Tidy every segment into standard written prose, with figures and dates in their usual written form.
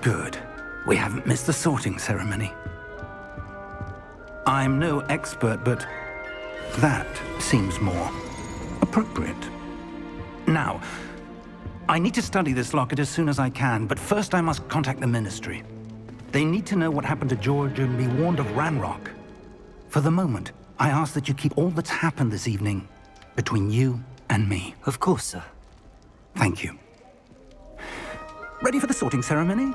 Good. We haven't missed the sorting ceremony. I'm no expert, but that seems more appropriate. Now, I need to study this locket as soon as I can, but first I must contact the Ministry. They need to know what happened to George and be warned of Ranrock. For the moment, I ask that you keep all that's happened this evening between you and me. Of course, sir. Thank you. Ready for the sorting ceremony?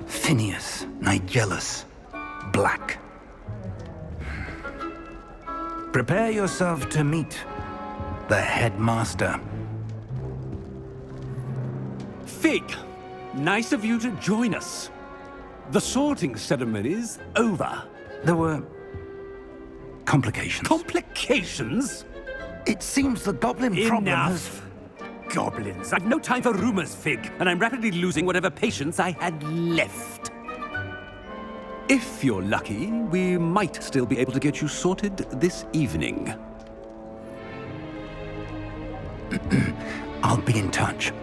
Phineas, Nigellus, Black. Prepare yourself to meet the headmaster. Fig, nice of you to join us. The sorting ceremony's over. There were complications. Complications? It seems the goblin problem has... Enough! Goblins. I've no time for rumors, Fig, and I'm rapidly losing whatever patience I had left. If you're lucky, we might still be able to get you sorted this evening. I'll be in touch.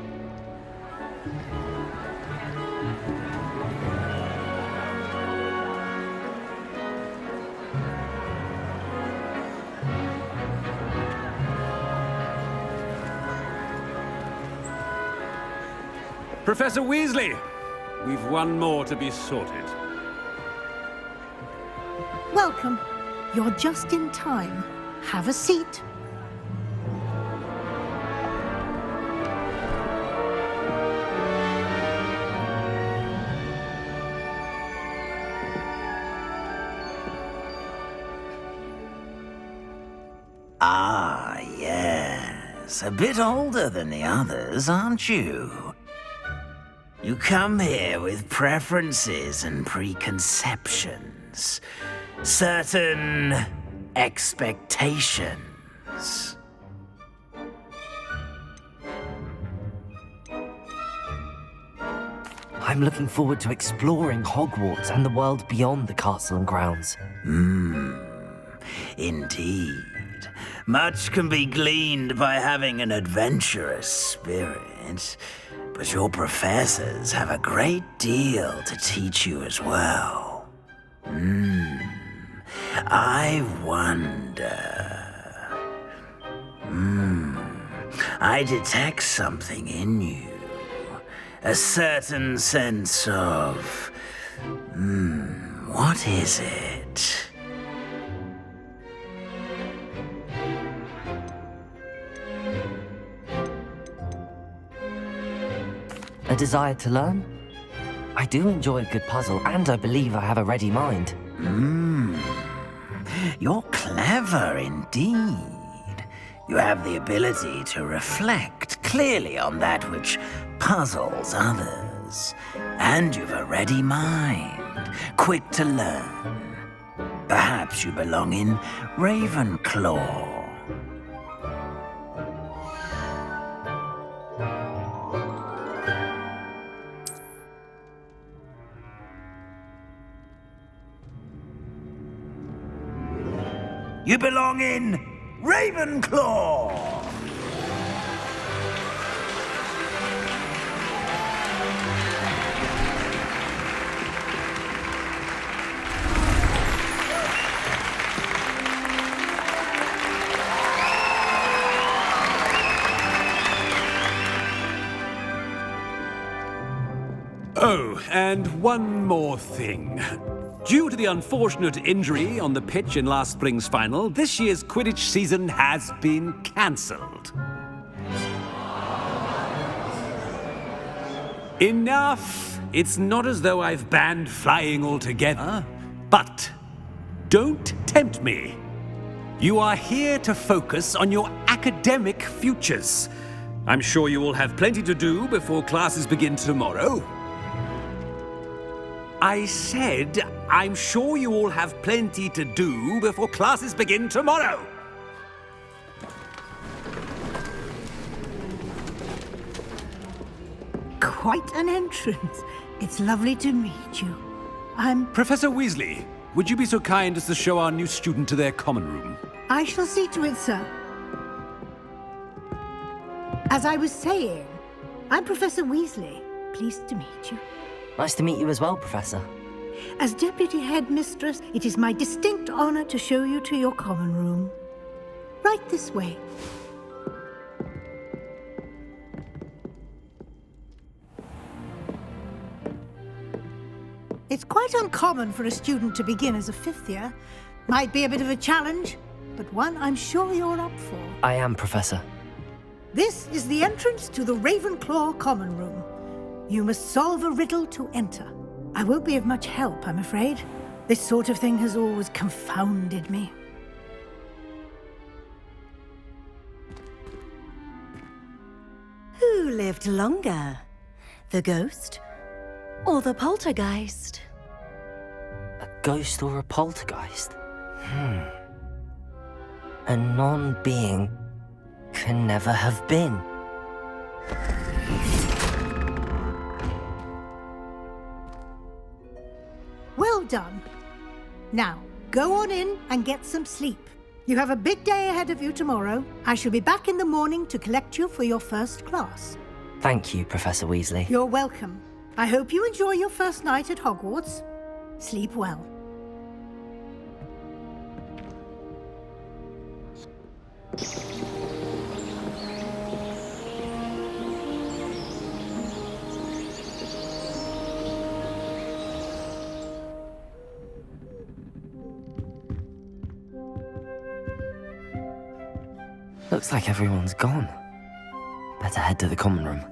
Professor Weasley, we've one more to be sorted. Welcome. You're just in time. Have a seat. Ah, yes. A bit older than the others, aren't you? You come here with preferences and preconceptions. Certain expectations. I'm looking forward to exploring Hogwarts and the world beyond the castle and grounds. Indeed. Much can be gleaned by having an adventurous spirit, but your professors have a great deal to teach you as well. I wonder... I detect something in you. A certain sense of... what is it? A desire to learn? I do enjoy a good puzzle, and I believe I have a ready mind. You're clever indeed. You have the ability to reflect clearly on that which puzzles others. And you've a ready mind, quick to learn. Perhaps you belong in Ravenclaw. You belong in Ravenclaw! Oh, and one more thing. Due to the unfortunate injury on the pitch in last spring's final, this year's Quidditch season has been cancelled. Enough! It's not as though I've banned flying altogether, but don't tempt me. You are here to focus on your academic futures. I'm sure you will have plenty to do before classes begin tomorrow. I said, I'm sure you all have plenty to do before classes begin tomorrow. quite an entrance. It's lovely to meet you. Professor Weasley, would you be so kind as to show our new student to their common room? I shall see to it, sir. As I was saying, I'm Professor Weasley. Pleased to meet you. Nice to meet you as well, Professor. As Deputy Headmistress, it is my distinct honor to show you to your common room. Right this way. It's quite uncommon for a student to begin as a fifth year. Might be a bit of a challenge, but one I'm sure you're up for. I am, Professor. This is the entrance to the Ravenclaw Common Room. You must solve a riddle to enter. I won't be of much help, I'm afraid. This sort of thing has always confounded me. Who lived longer? The ghost or the poltergeist? A ghost or a poltergeist? A non-being can never have been. Well done. Now, go on in and get some sleep. You have a big day ahead of you tomorrow. I shall be back in the morning to collect you for your first class. Thank you, Professor Weasley. You're welcome. I hope you enjoy your first night at Hogwarts. Sleep well. Looks like everyone's gone. Better head to the common room.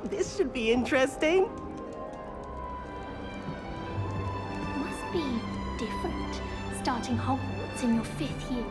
This should be interesting. Must be different, starting Hogwarts in your 5th year.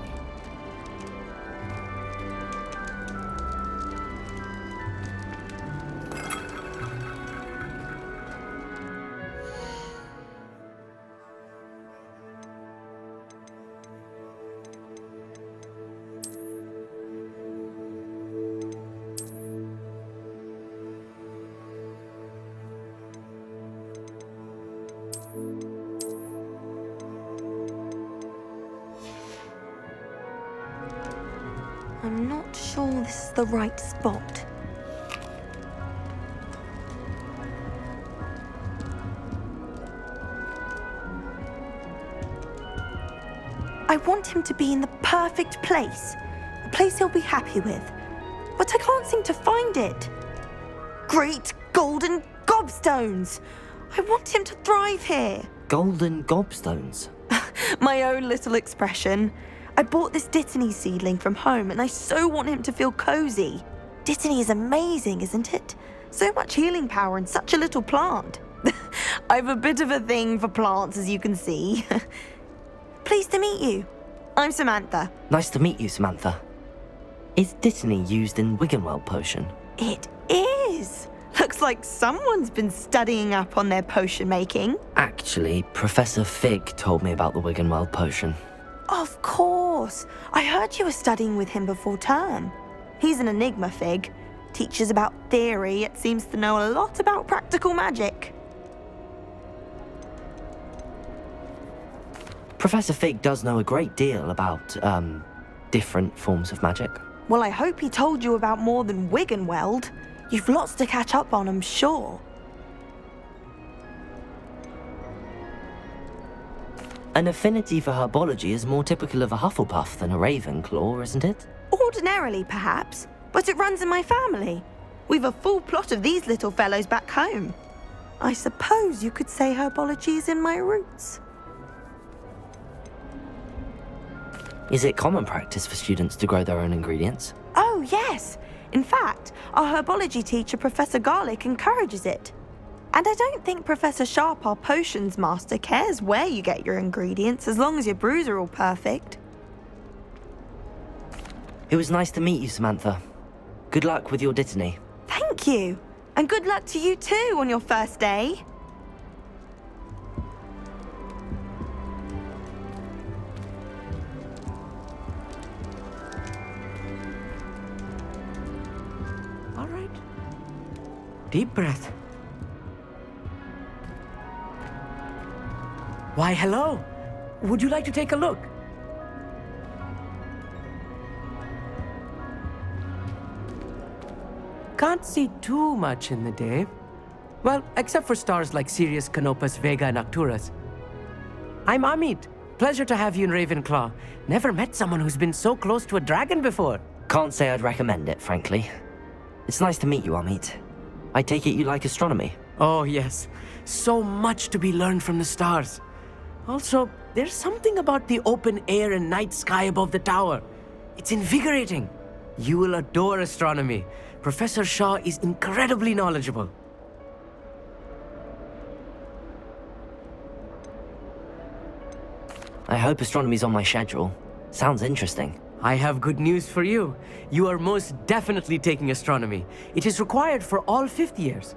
I'm not sure this is the right spot. I want him to be in the perfect place. A place he'll be happy with. But I can't seem to find it. Great golden gobstones! I want him to thrive here. Golden gobstones? My own little expression. I bought this Dittany seedling from home and I so want him to feel cozy. Dittany is amazing, isn't it? So much healing power in such a little plant. I've a bit of a thing for plants, as you can see. Pleased to meet you. I'm Samantha. Nice to meet you, Samantha. Is Dittany used in Wiggenweld potion? It is. Looks like someone's been studying up on their potion making. Actually, Professor Fig told me about the Wiggenweld potion. Of course. I heard you were studying with him before term. He's an enigma, Fig. Teaches about theory, yet seems to know a lot about practical magic. Professor Fig does know a great deal about, different forms of magic. Well, I hope he told you about more than Wiggenweld. You've lots to catch up on, I'm sure. An affinity for herbology is more typical of a Hufflepuff than a Ravenclaw, isn't it? Ordinarily, perhaps, but it runs in my family. We've a full plot of these little fellows back home. I suppose you could say herbology is in my roots. Is it common practice for students to grow their own ingredients? Oh, yes. In fact, our herbology teacher, Professor Garlick, encourages it. And I don't think Professor Sharp, our potions master, cares where you get your ingredients as long as your brews are all perfect. It was nice to meet you, Samantha. Good luck with your dittany. Thank you. And good luck to you too on your first day. All right. Deep breath. Why, hello. Would you like to take a look? Can't see too much in the day. Well, except for stars like Sirius, Canopus, Vega, and Arcturus. I'm Amit. Pleasure to have you in Ravenclaw. Never met someone who's been so close to a dragon before. Can't say I'd recommend it, frankly. It's nice to meet you, Amit. I take it you like astronomy? Oh, yes. So much to be learned from the stars. Also, there's something about the open air and night sky above the tower. It's invigorating. You will adore astronomy. Professor Shaw is incredibly knowledgeable. I hope astronomy's on my schedule. Sounds interesting. I have good news for you. You are most definitely taking astronomy. It is required for all fifth years.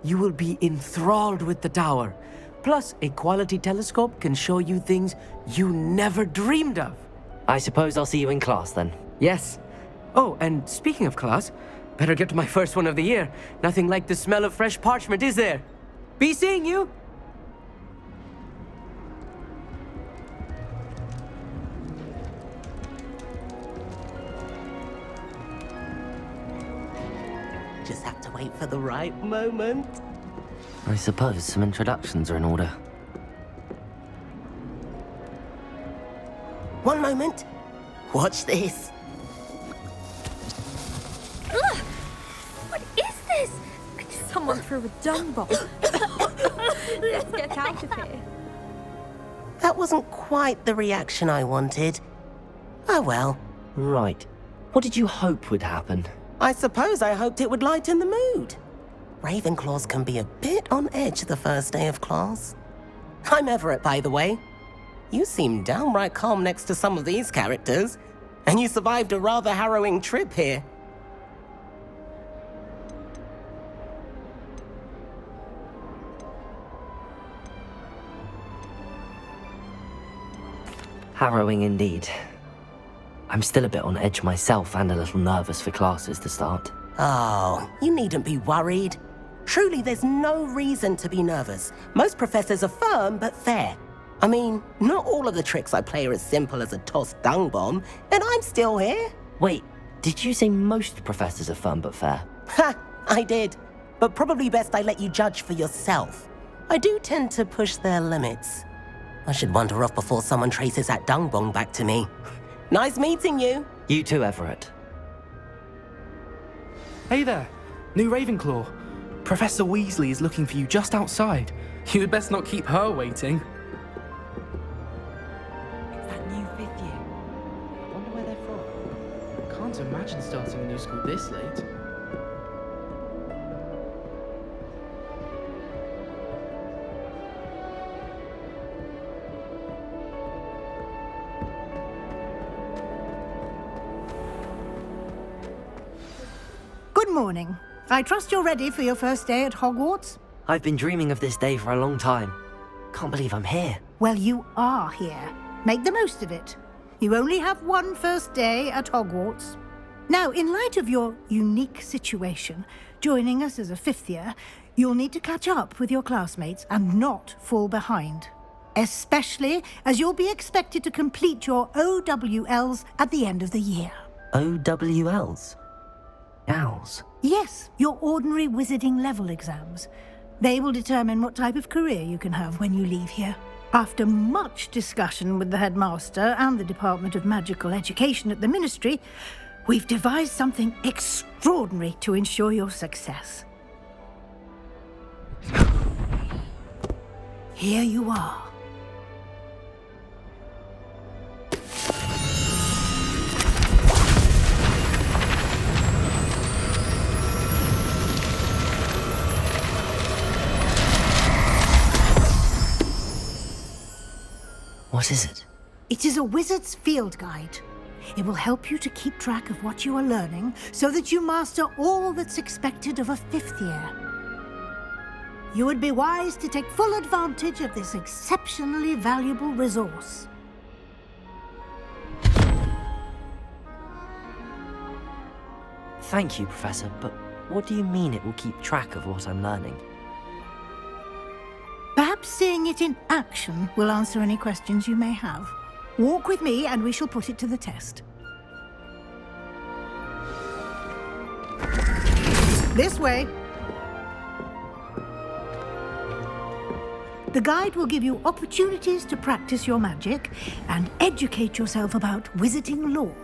You will be enthralled with the tower. Plus, a quality telescope can show you things you never dreamed of. I suppose I'll see you in class then. Yes. Oh, and speaking of class, better get to my first one of the year. Nothing like the smell of fresh parchment, is there? Be seeing you! Just have to wait for the right moment. I suppose some introductions are in order. One moment. Watch this. Ugh! What is this? Someone threw a dung bomb. Let's get out of here. That wasn't quite the reaction I wanted. Oh well. Right. What did you hope would happen? I suppose I hoped it would lighten the mood. Ravenclaws can be a bit on edge the first day of class. I'm Everett, by the way. You seem downright calm next to some of these characters, and you survived a rather harrowing trip here. Harrowing indeed. I'm still a bit on edge myself and a little nervous for classes to start. Oh, you needn't be worried. Truly, there's no reason to be nervous. Most professors are firm but fair. I mean, not all of the tricks I play are as simple as a tossed dung bomb, and I'm still here. Wait, did you say most professors are firm but fair? Ha, I did. But probably best I let you judge for yourself. I do tend to push their limits. I should wander off before someone traces that dung bomb back to me. Nice meeting you. You too, Everett. Hey there, new Ravenclaw. Professor Weasley is looking for you just outside. You'd best not keep her waiting. It's that new fifth year. Wonder where they're from. Can't imagine starting a new school this late. Good morning. I trust you're ready for your first day at Hogwarts? I've been dreaming of this day for a long time. Can't believe I'm here. Well, you are here. Make the most of it. You only have one first day at Hogwarts. Now, in light of your unique situation, joining us as a fifth year, you'll need to catch up with your classmates and not fall behind. Especially as you'll be expected to complete your OWLs at the end of the year. OWLs? Owls? Yes, your ordinary wizarding level exams. They will determine what type of career you can have when you leave here. After much discussion with the headmaster and the Department of Magical Education at the Ministry, we've devised something extraordinary to ensure your success. Here you are. What is it? It is a wizard's field guide. It will help you to keep track of what you are learning so that you master all that's expected of a 5th year. You would be wise to take full advantage of this exceptionally valuable resource. Thank you, Professor, but what do you mean it will keep track of what I'm learning? Perhaps seeing it in action will answer any questions you may have. Walk with me and we shall put it to the test. This way. The guide will give you opportunities to practice your magic and educate yourself about wizarding lore.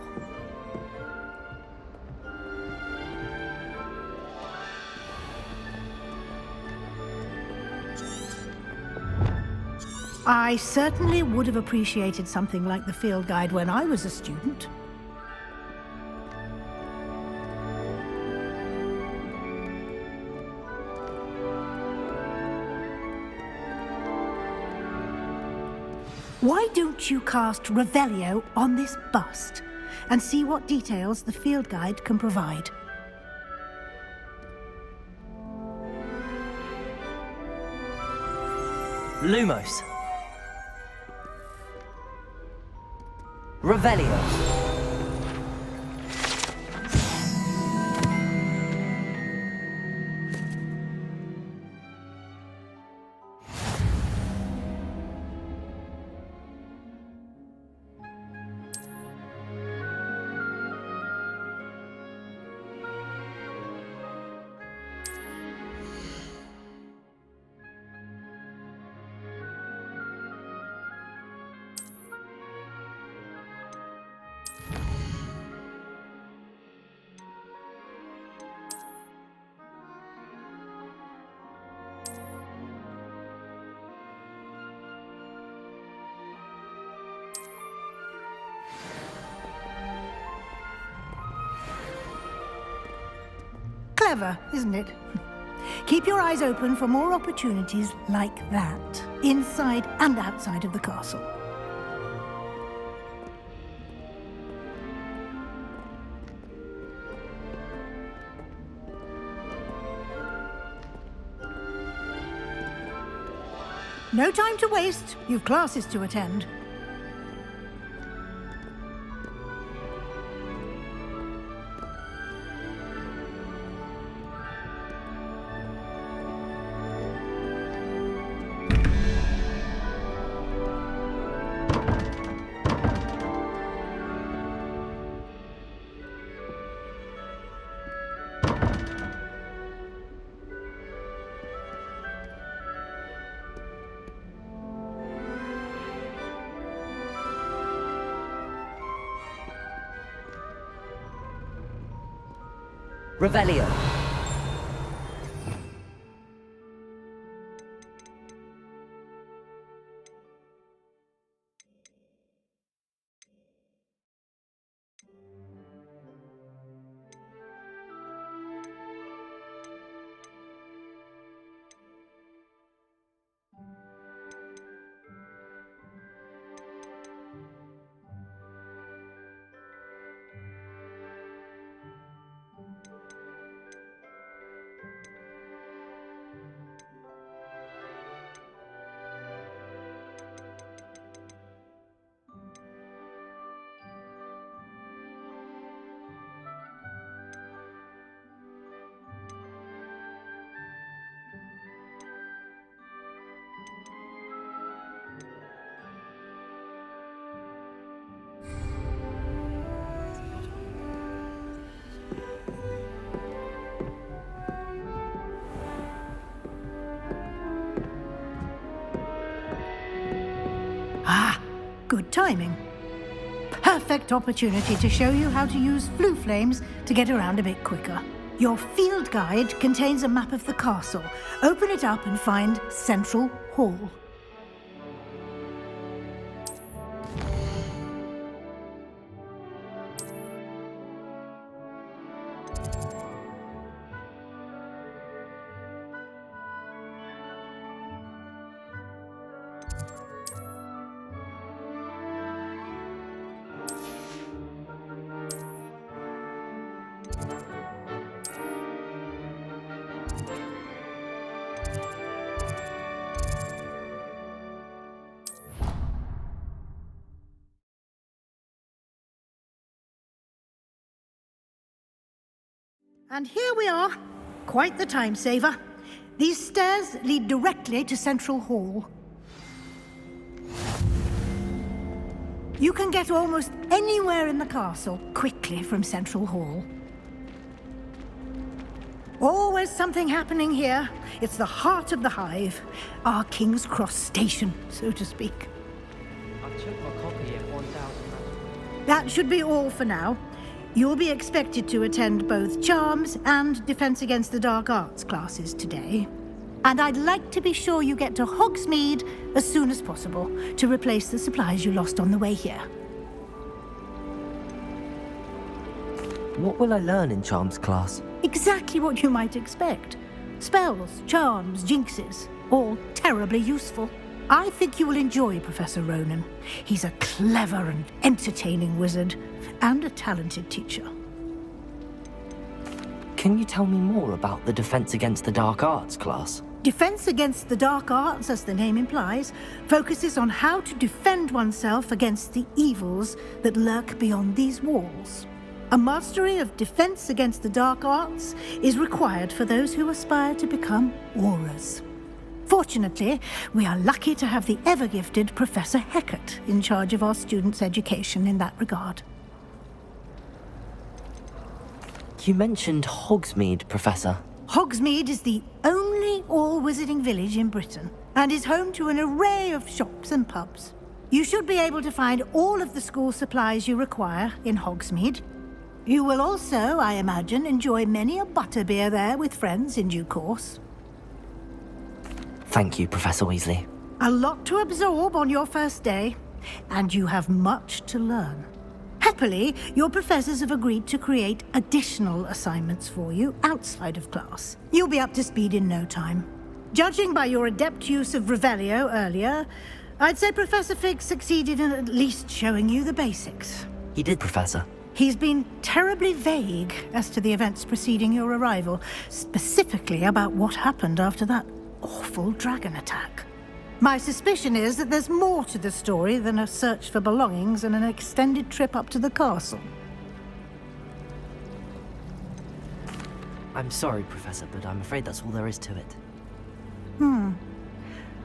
I certainly would have appreciated something like the field guide when I was a student. Why don't you cast Revelio on this bust and see what details the field guide can provide? Lumos. Revelio. Clever, isn't it? Keep your eyes open for more opportunities like that, inside and outside of the castle. No time to waste. You've classes to attend. Revelio. Good timing. Perfect opportunity to show you how to use flue flames to get around a bit quicker. Your field guide contains a map of the castle. Open it up and find Central Hall. And here we are. Quite the time saver. These stairs lead directly to Central Hall. You can get almost anywhere in the castle quickly from Central Hall. Always something happening here. It's the heart of the Hive. Our King's Cross station, so to speak. I took my copy at 1,000. That should be all for now. You'll be expected to attend both Charms and Defense Against the Dark Arts classes today. And I'd like to be sure you get to Hogsmeade as soon as possible to replace the supplies you lost on the way here. What will I learn in Charms class? Exactly what you might expect. Spells, charms, jinxes, all terribly useful. I think you will enjoy Professor Ronan. He's a clever and entertaining wizard, and a talented teacher. Can you tell me more about the Defense Against the Dark Arts class? Defense Against the Dark Arts, as the name implies, focuses on how to defend oneself against the evils that lurk beyond these walls. A mastery of Defense Against the Dark Arts is required for those who aspire to become Aurors. Fortunately, we are lucky to have the ever-gifted Professor Hecat in charge of our students' education in that regard. You mentioned Hogsmeade, Professor. Hogsmeade is the only all-wizarding village in Britain and is home to an array of shops and pubs. You should be able to find all of the school supplies you require in Hogsmeade. You will also, I imagine, enjoy many a butterbeer there with friends in due course. Thank you, Professor Weasley. A lot to absorb on your first day, and you have much to learn. Happily, your professors have agreed to create additional assignments for you outside of class. You'll be up to speed in no time. Judging by your adept use of Revelio earlier, I'd say Professor Fig succeeded in at least showing you the basics. He did, Professor. He's been terribly vague as to the events preceding your arrival, specifically about what happened after that awful dragon attack. My suspicion is that there's more to the story than a search for belongings and an extended trip up to the castle. I'm sorry, Professor, but I'm afraid that's all there is to it.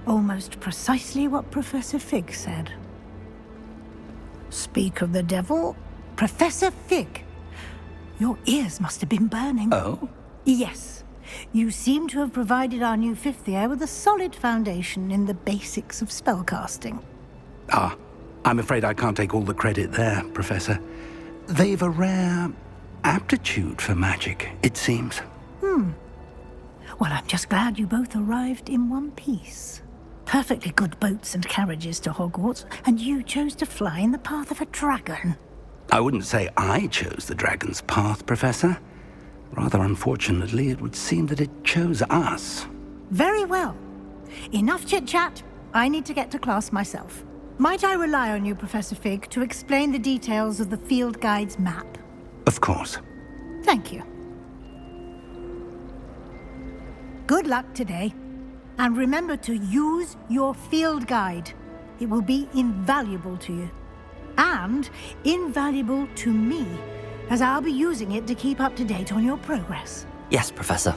Almost precisely what Professor Fig said. Speak of the devil, Professor Fig. Your ears must have been burning. Oh? Yes. You seem to have provided our new fifth year with a solid foundation in the basics of spellcasting. Ah, I'm afraid I can't take all the credit there, Professor. They've a rare aptitude for magic, it seems. Well, I'm just glad you both arrived in one piece. Perfectly good boats and carriages to Hogwarts, and you chose to fly in the path of a dragon. I wouldn't say I chose the dragon's path, Professor. Rather unfortunately, it would seem that it chose us. Very well. Enough chit-chat. I need to get to class myself. Might I rely on you, Professor Fig, to explain the details of the field guide's map? Of course. Thank you. Good luck today. And remember to use your field guide. It will be invaluable to you. And invaluable to me, as I'll be using it to keep up to date on your progress. Yes, Professor.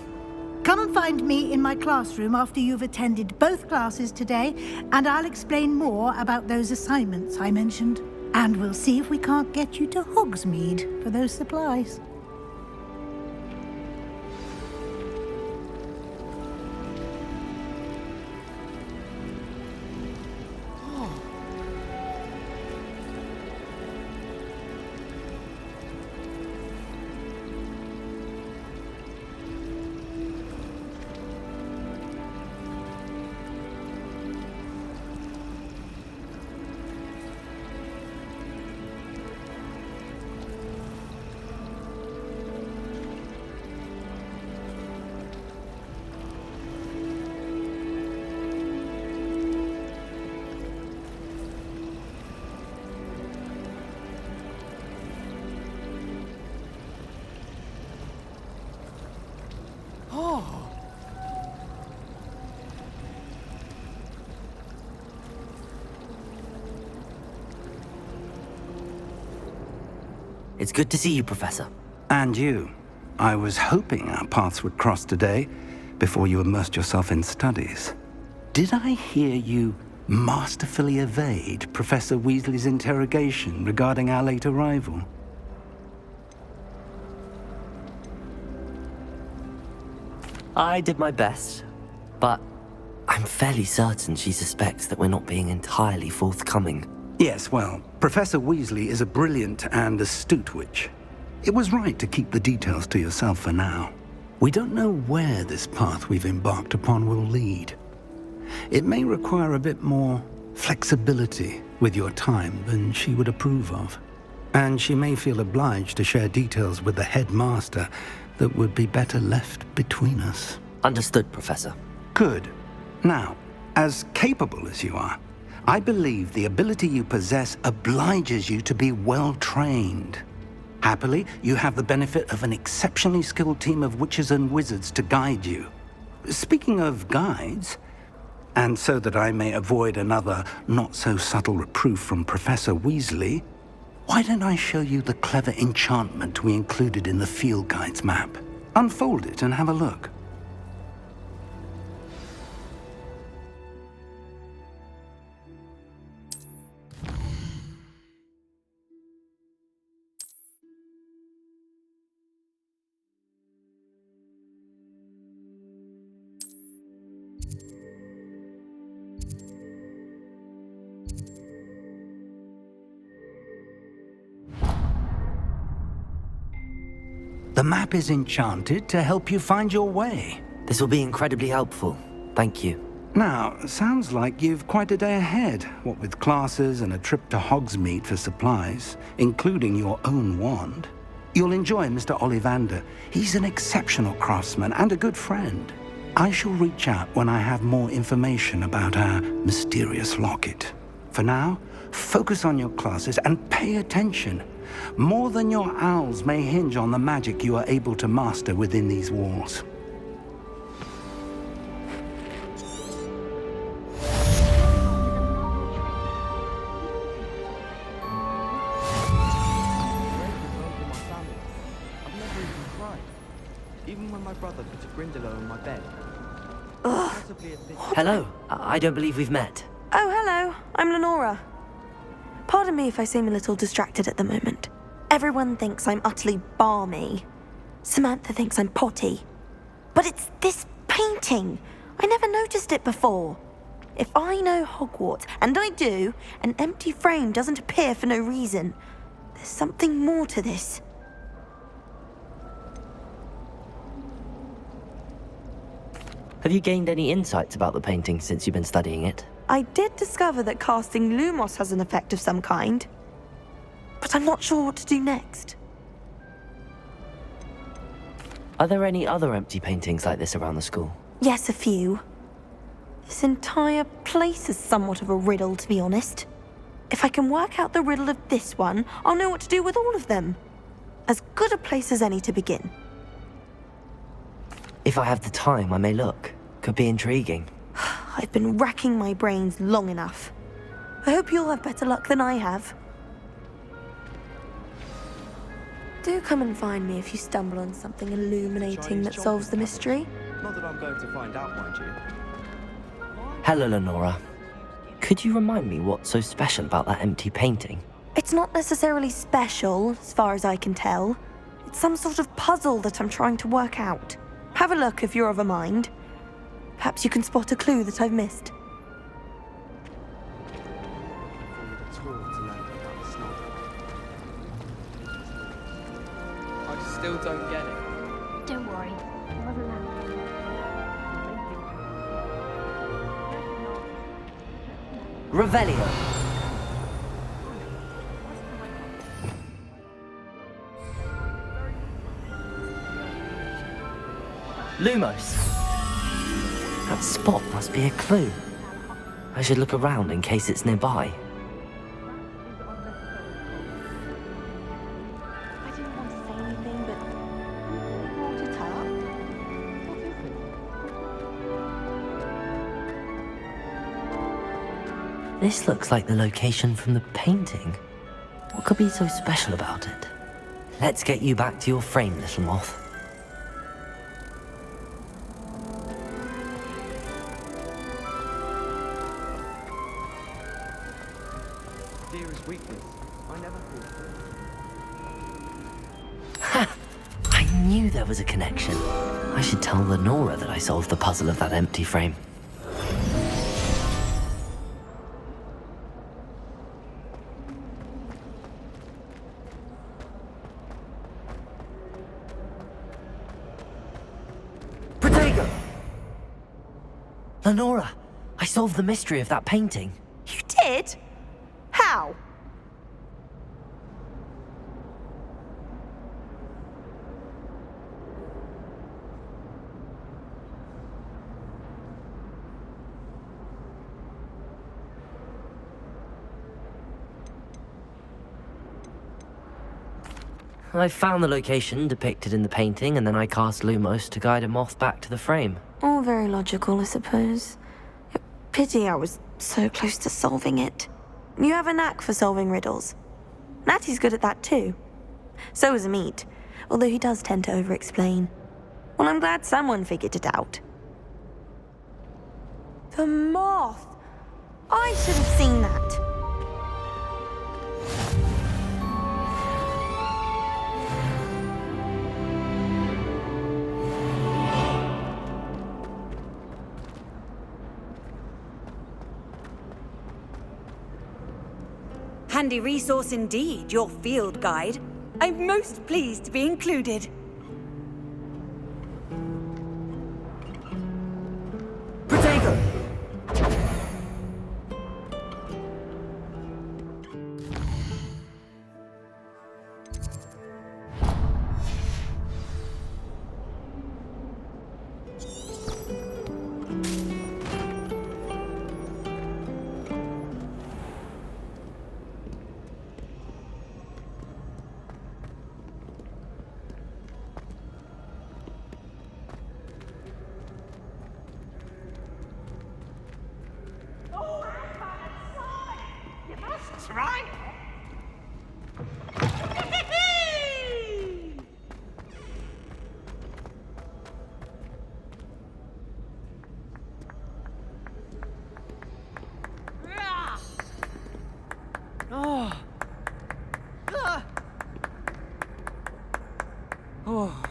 Come and find me in my classroom after you've attended both classes today, and I'll explain more about those assignments I mentioned. And we'll see if we can't get you to Hogsmeade for those supplies. It's good to see you, Professor. And you. I was hoping our paths would cross today before you immersed yourself in studies. Did I hear you masterfully evade Professor Weasley's interrogation regarding our late arrival? I did my best, but I'm fairly certain she suspects that we're not being entirely forthcoming. Yes, well, Professor Weasley is a brilliant and astute witch. It was right to keep the details to yourself for now. We don't know where this path we've embarked upon will lead. It may require a bit more flexibility with your time than she would approve of. And she may feel obliged to share details with the headmaster that would be better left between us. Understood, Professor. Good. Now, as capable as you are, I believe the ability you possess obliges you to be well trained. Happily, you have the benefit of an exceptionally skilled team of witches and wizards to guide you. Speaking of guides, and so that I may avoid another not-so-subtle reproof from Professor Weasley, why don't I show you the clever enchantment we included in the field guide's map? Unfold it and have a look. The map is enchanted to help you find your way. This will be incredibly helpful. Thank you. Now, sounds like you've quite a day ahead, what with classes and a trip to Hogsmeade for supplies, including your own wand. You'll enjoy Mr. Ollivander. He's an exceptional craftsman and a good friend. I shall reach out when I have more information about our mysterious locket. For now, focus on your classes and pay attention. More than your owls may hinge on the magic you are able to master within these walls. Even when my brother put a Grindylow on my bed. Hello. I don't believe we've met. Oh, hello. I'm Lenora. Pardon me if I seem a little distracted at the moment. Everyone thinks I'm utterly balmy. Samantha thinks I'm potty. But it's this painting. I never noticed it before. If I know Hogwarts, and I do, an empty frame doesn't appear for no reason. There's something more to this. Have you gained any insights about the painting since you've been studying it? I did discover that casting Lumos has an effect of some kind, but I'm not sure what to do next. Are there any other empty paintings like this around the school? Yes, a few. This entire place is somewhat of a riddle, to be honest. If I can work out the riddle of this one, I'll know what to do with all of them. As good a place as any to begin. If I have the time, I may look. Could be intriguing. I've been racking my brains long enough. I hope you'll have better luck than I have. Do come and find me if you stumble on something illuminating that solves the mystery. Not that I'm going to find out, mind you. Hello, Lenora. Could you remind me what's so special about that empty painting? It's not necessarily special, as far as I can tell. It's some sort of puzzle that I'm trying to work out. Have a look if you're of a mind. Perhaps you can spot a clue that I've missed. I still don't get it. Don't worry, it wasn't that. Revelio. Lumos. That spot must be a clue. I should look around in case it's nearby. I didn't want to say anything, but brought it up. What is it? This looks like the location from the painting. What could be so special about it? Let's get you back to your frame, little moth. knew there was a connection. I should tell Lenora that I solved the puzzle of that empty frame. Protego! Lenora, I solved the mystery of that painting. You did? How? I found the location depicted in the painting, and then I cast Lumos to guide a moth back to the frame. All very logical, I suppose. Pity I was so close to solving it. You have a knack for solving riddles. Natty's good at that too. So is Amit, although he does tend to over-explain. Well, I'm glad someone figured it out. The moth! I should have seen that. Handy resource indeed, your field guide. I'm most pleased to be included. Protego! Right? Oh. Oh.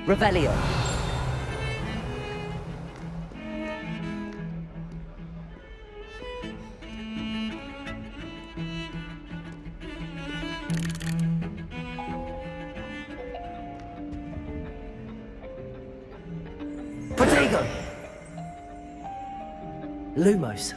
Revelio. Protego. Lumos.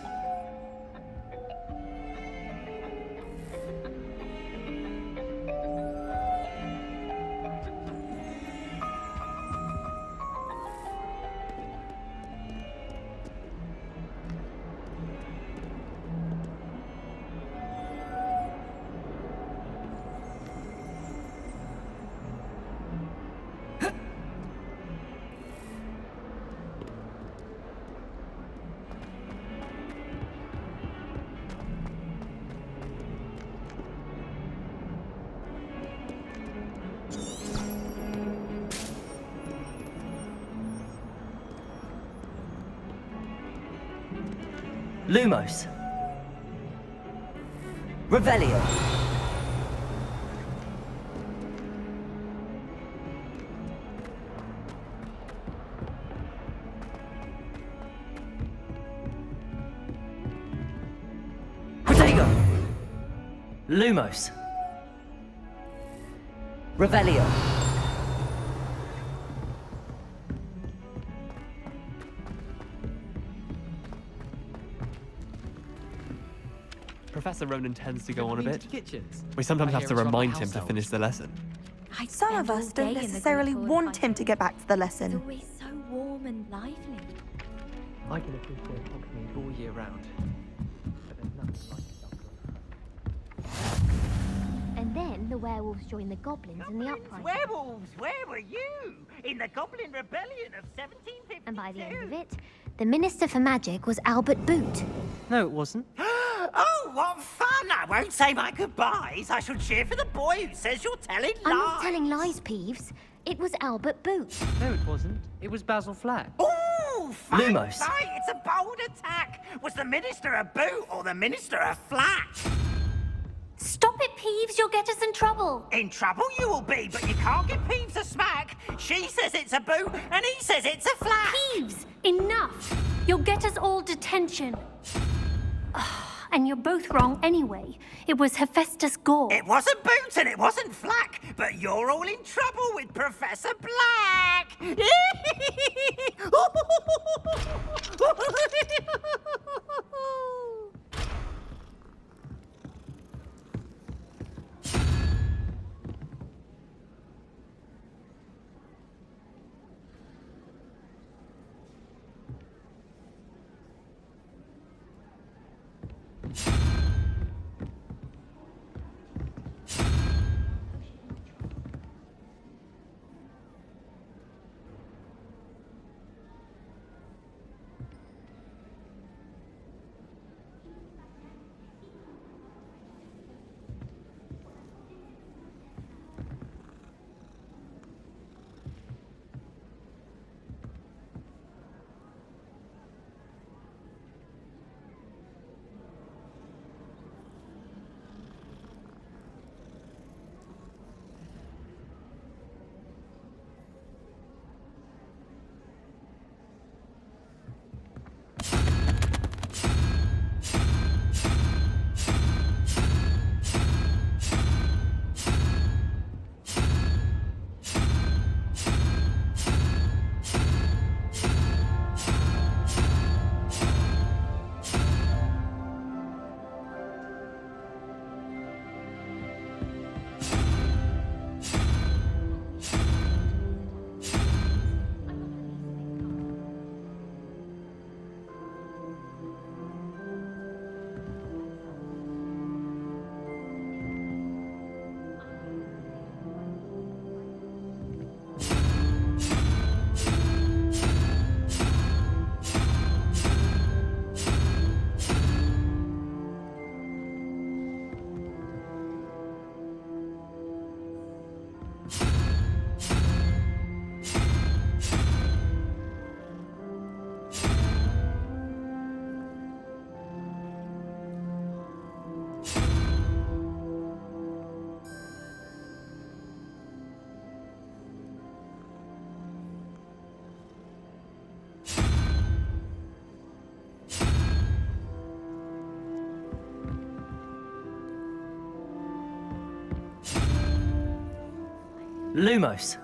Lumos. Revelio. Protego. Lumos. Revelio. Professor Ronan tends to go on a bit. Kitchens. We sometimes I have hear to it's about remind him house to elves. finish the lesson. I Some of spend us all don't day in the necessarily Great Hall want him fighting. to get back to the It's lesson. always so warm and lively. I can appreciate Hogsmeade all year round. But there's nothing like it. And then the werewolves join the goblins in the uprising. Werewolves, where were you? In the Goblin Rebellion of 1752. And by the end of it, the Minister for Magic was Albert Boot. No, it wasn't. Oh, what fun! I won't say my goodbyes. I shall cheer for the boy who says you're telling lies. I'm not telling lies, Peeves. It was Albert Boot. No, it wasn't. It was Basil Flack. Ooh, fight, Lumos. fight! It's a bold attack. Was the Minister a boot or the Minister a flat? Stop it, Peeves. You'll get us in trouble. In trouble you will be, but you can't give Peeves a smack. She says it's a boot, and he says it's a flat. Peeves, enough. You'll get us all detention. And you're both wrong anyway. It was Hephaestus Gore. It wasn't Boot and it wasn't Flack, but you're all in trouble with Professor Black. Lumos.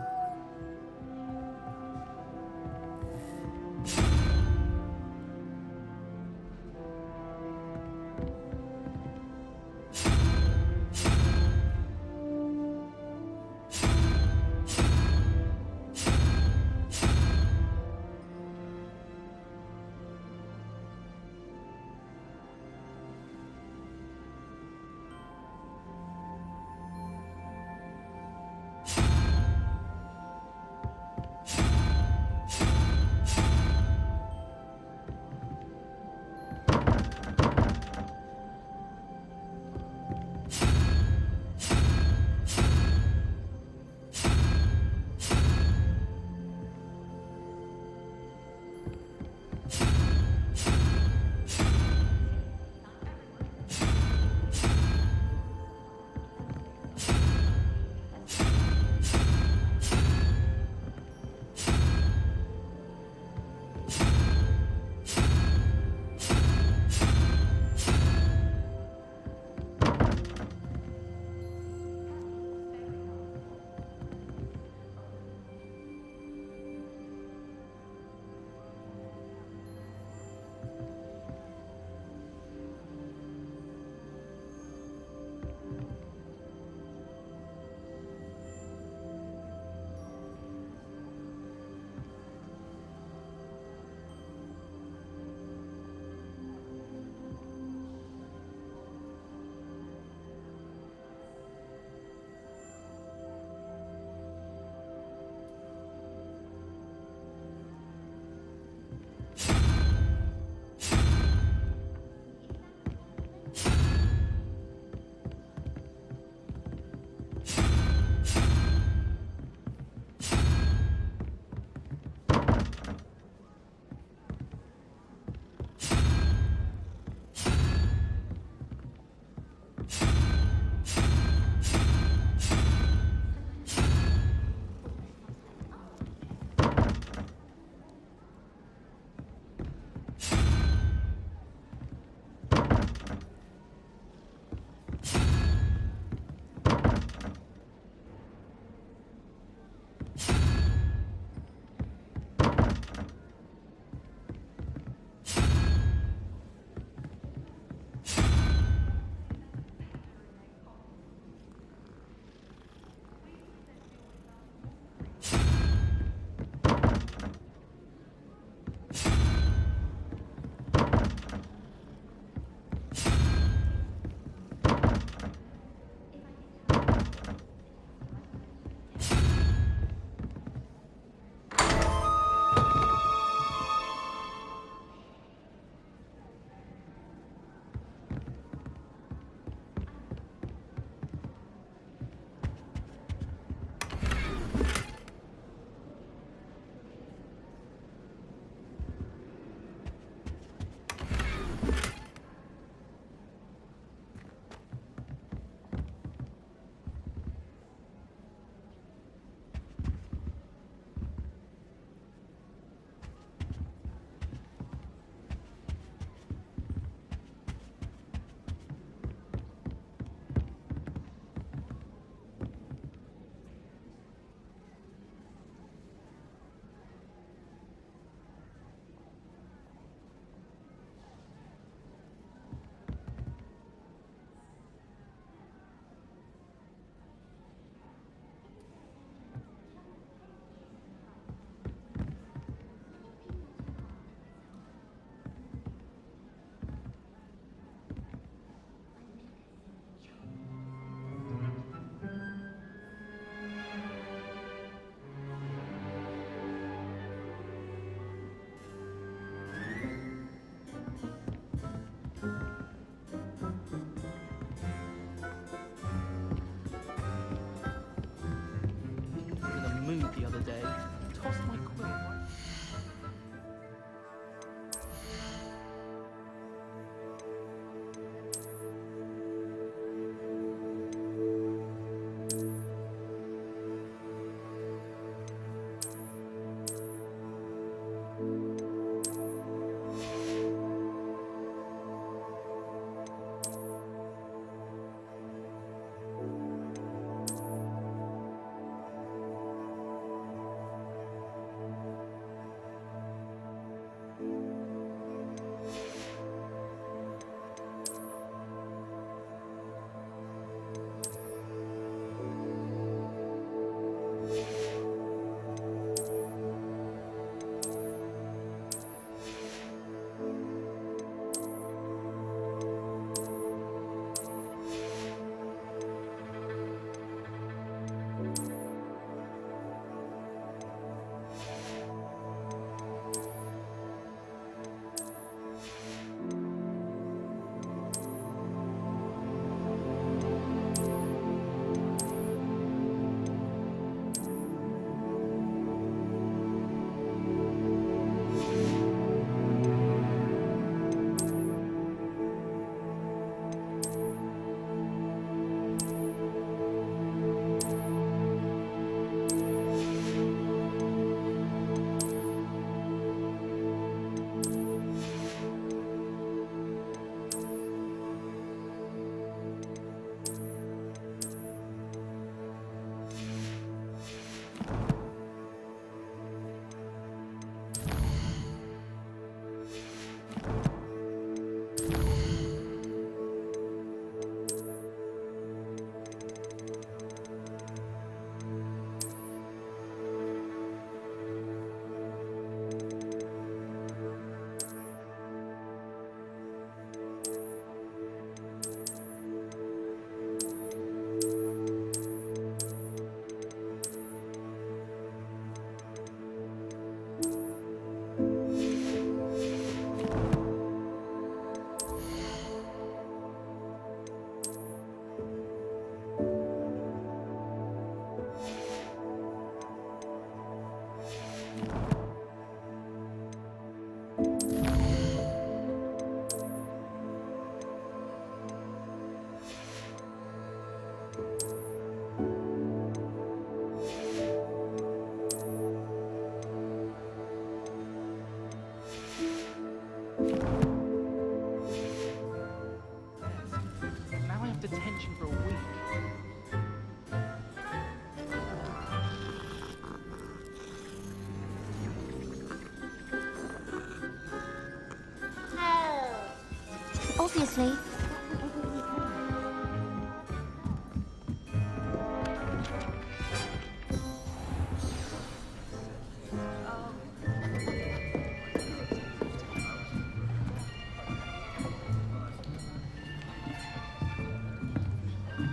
obviously.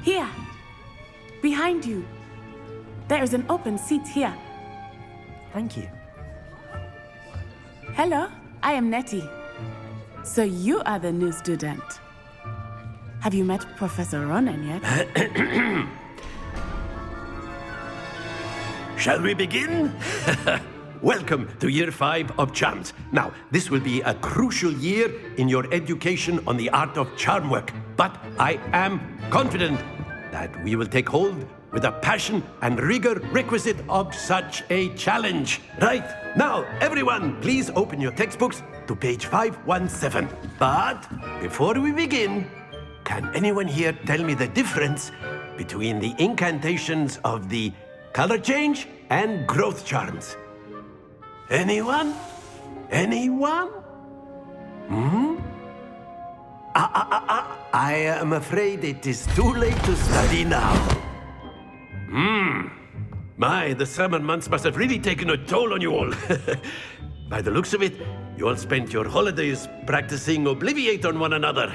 Here, behind you. There is an open seat here. Thank you. Hello, I am Nettie. So you are the new student. Have you met Professor Ronan yet? Shall we begin? Welcome to Year 5 of Charms. Now, this will be a crucial year in your education on the art of charm work. But I am confident that we will take hold with the passion and rigor requisite of such a challenge. Right, now, everyone, please open your textbooks to page 517. But before we begin, can anyone here tell me the difference between the incantations of the color change and growth charms? Anyone? Anyone? I am afraid it is too late to study now. My, the summer months must have really taken a toll on you all. By the looks of it, you all spent your holidays practicing Obliviate on one another.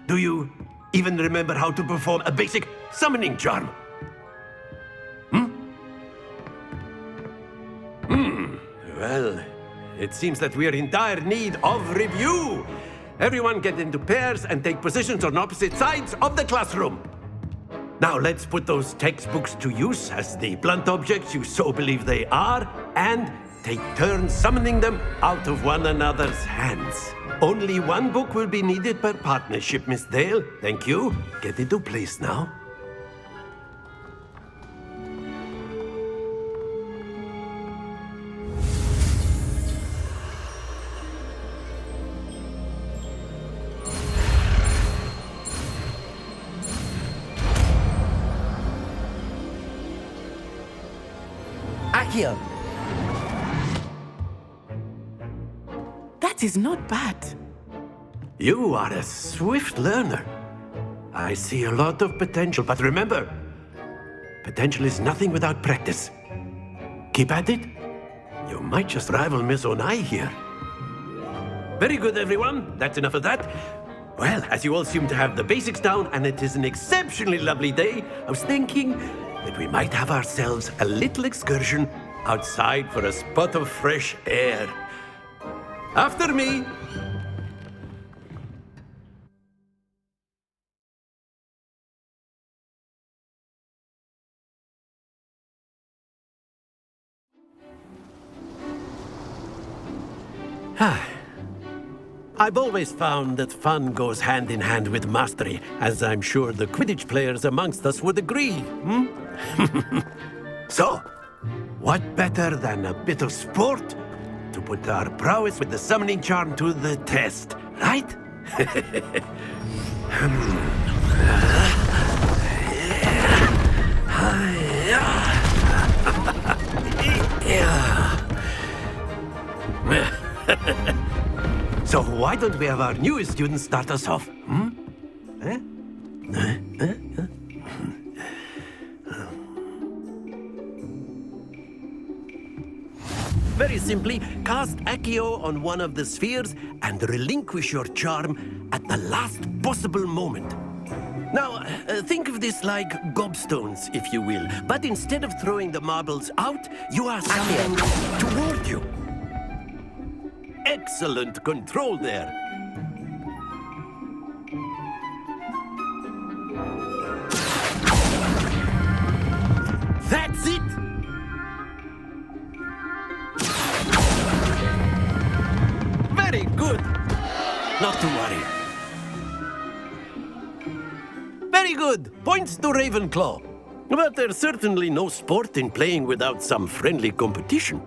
Do you even remember how to perform a basic summoning charm? Well, it seems that we are in dire need of review. Everyone get into pairs and take positions on opposite sides of the classroom. Now let's put those textbooks to use as the blunt objects you so believe they are, and take turns summoning them out of one another's hands. Only one book will be needed per partnership, Miss Dale. Thank you. Get into place now. Accio! That is not bad. You are a swift learner. I see a lot of potential, but remember, potential is nothing without practice. Keep at it. You might just rival Miss Onai here. Very good, everyone. That's enough of that. Well, as you all seem to have the basics down, and it is an exceptionally lovely day, I was thinking that we might have ourselves a little excursion outside for a spot of fresh air. After me. I've always found that fun goes hand in hand with mastery, as I'm sure the Quidditch players amongst us would agree. So, what better than a bit of sport to put our prowess with the summoning charm to the test, right? So why don't we have our newest student start us off? Very simply, cast Accio on one of the spheres and relinquish your charm at the last possible moment. Now, think of this like gobstones, if you will. But instead of throwing the marbles out, you are summoning them toward you. Excellent control there. That's it! Very good. Not to worry. Very good. Points to Ravenclaw. But there's certainly no sport in playing without some friendly competition.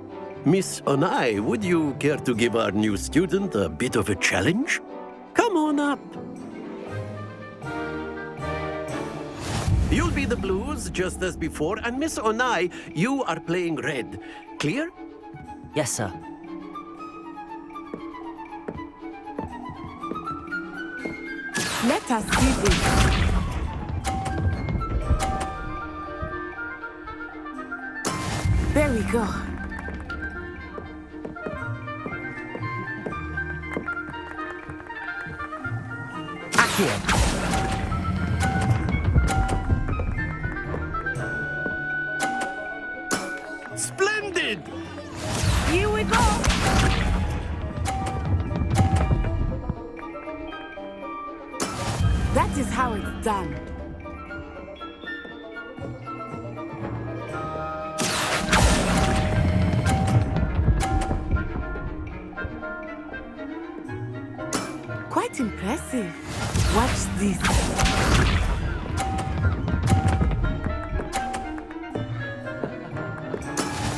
Miss Onai, would you care to give our new student a bit of a challenge? Come on up. You'll be the blues, just as before, and Miss Onai, you are playing red. Clear? Yes, sir. Let us see this. There we go. Accio. Splendid! Here we go. That is how it's done. Quite impressive. Watch this.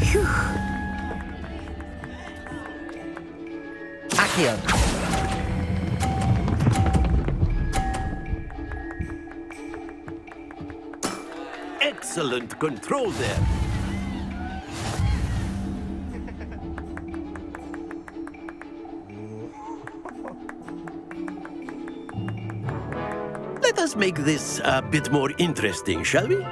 Phew. Accio. Excellent control there. Let us make this a bit more interesting, shall we?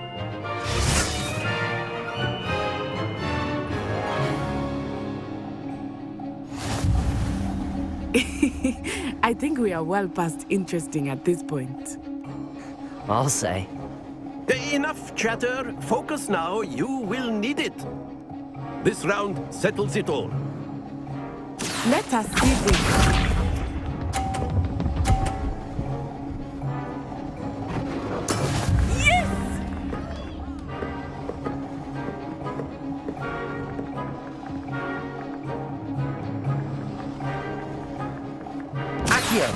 I think we are well past interesting at this point. I'll say. Enough chatter. Focus now. You will need it. This round settles it all. Let us see this. Yes! Accio.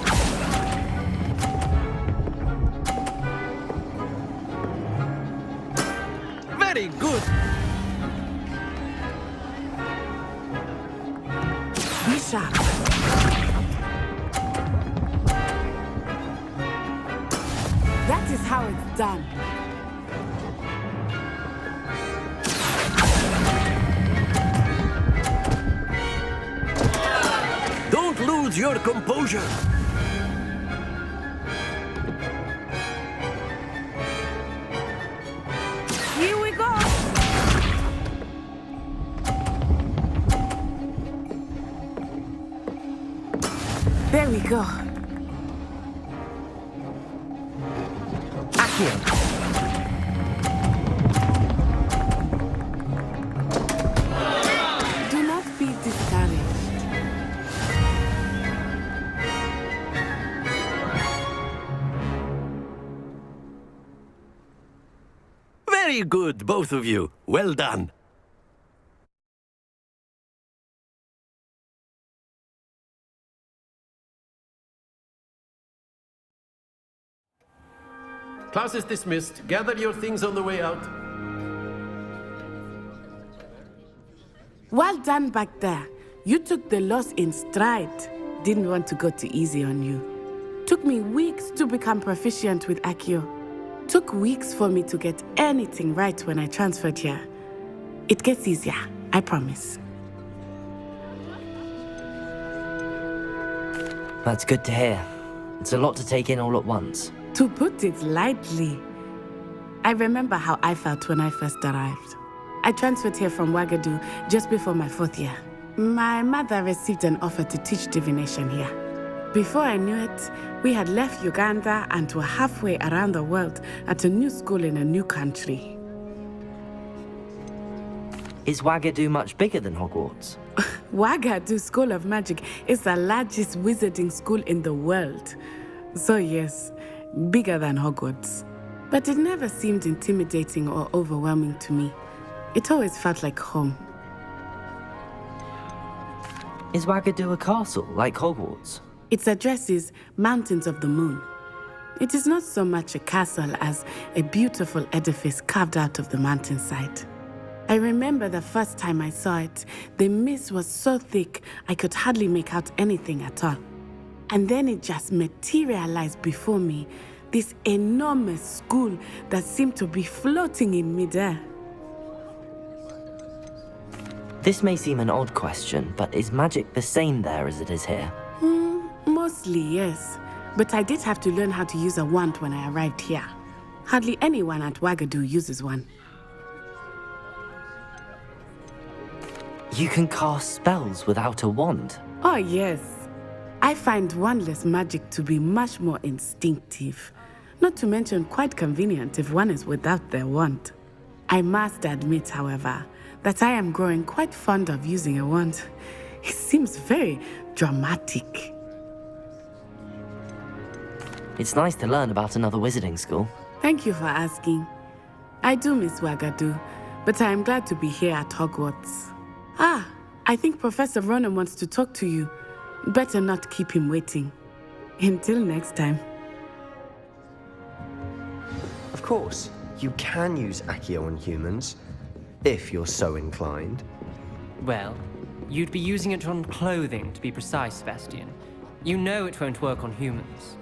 Very good. Be sharp. That is how it's done. Don't lose your composure. Here we go. There we go. Accio. Do not be discouraged. Very good, both of you. Well done. Class is dismissed. Gather your things on the way out. Well done back there. You took the loss in stride. Didn't want to go too easy on you. Took me weeks to become proficient with Accio. Took weeks for me to get anything right when I transferred here. It gets easier, I promise. That's good to hear. It's a lot to take in all at once. To put it lightly, I remember how I felt when I first arrived. I transferred here from Ouagadougou just before my 4th year. My mother received an offer to teach divination here. Before I knew it, we had left Uganda and were halfway around the world at a new school in a new country. Is Ouagadougou much bigger than Hogwarts? Ouagadougou School of Magic is the largest wizarding school in the world. So yes, bigger than Hogwarts. But it never seemed intimidating or overwhelming to me. It always felt like home. Is Ouagadougou a castle, like Hogwarts? Its address is Mountains of the Moon. It is not so much a castle as a beautiful edifice carved out of the mountainside. I remember the first time I saw it, the mist was so thick I could hardly make out anything at all. And then it just materialized before me, this enormous school that seemed to be floating in midair. This may seem an odd question, but is magic the same there as it is here? Mostly, yes. but I did have to learn how to use a wand when I arrived here. Hardly anyone at Wagadu uses one. You can cast spells without a wand. Oh, yes. I find wandless magic to be much more instinctive. Not to mention quite convenient if one is without their wand. I must admit, however, that I am growing quite fond of using a wand. It seems very dramatic. It's nice to learn about another wizarding school. Thank you for asking. I do miss Wagadu, but I am glad to be here at Hogwarts. Ah, I think Professor Ronan wants to talk to you. Better not keep him waiting. Until next time. Of course, you can use Accio on humans, if you're so inclined. Well, you'd be using it on clothing, to be precise, Sebastian. You know it won't work on humans.